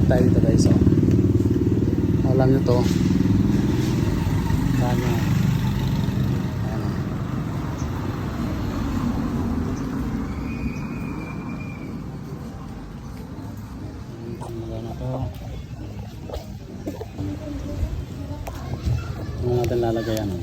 tayo dito guys. So, alam nyo to. Paano? Ayan o. Ayan to. Ano natin lalagayan o.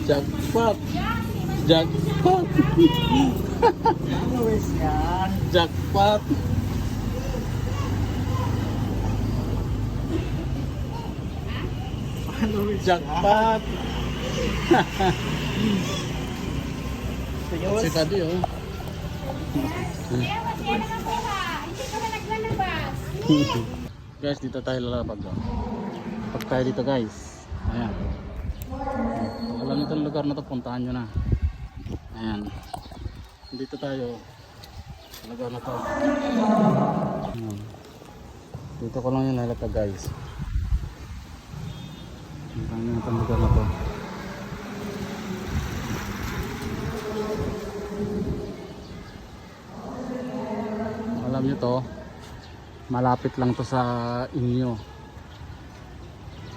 Jackpot! Jackpot! Jackpot! Jackpot! Si Tadi oh. Guys, dito tayo lalapag oh. Pag tayo dito guys. Ayan. Alam nyo itong lugar na to, puntahan nyo na. Ayan. Dito tayo sa lugar na to. Ayan. Dito ko lang yung lalapag guys. Puntahan nyo itong lugar na to. Alam nyo to, malapit lang to sa inyo.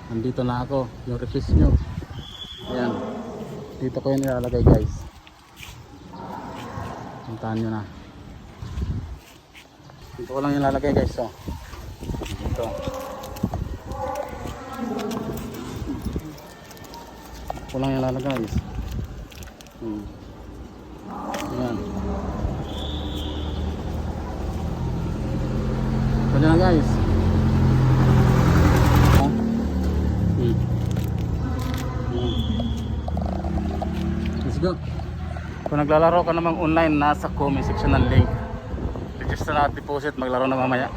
Nandito na ako, yung refuse nyo. Ayan, dito ko yun ilalagay guys. Puntahan nyo na. Dito ko lang yung ilalagay guys. So, dito. Dito ko lang yung ilalagay guys. Ayan. Ito na guys. Let's go. Kung naglalaro ka namang online, nasa comment section ng link. Register na at deposit, maglaro na mamaya.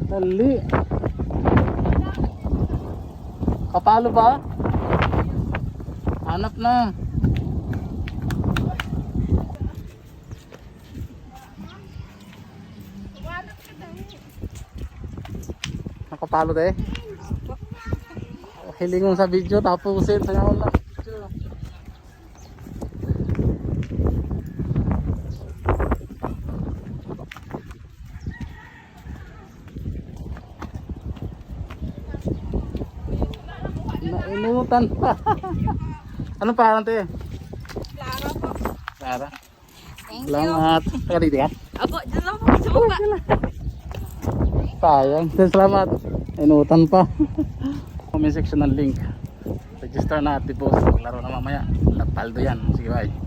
Dali. Kapalo ba? Hanap na. Nakapalo de. Hilingon sa video tapusin sa nyaw lang. Nainutan pa. Ano pa ante? Clara po. Clara. Thank you. Salamat. Taga dito ya? Ako, dyan lang po sa baba. Sayang. Salamat. Inutan pa. Comment section ng link. Register na at deposit. Maglaro na mamaya. Lapaldo yan. Sige bye.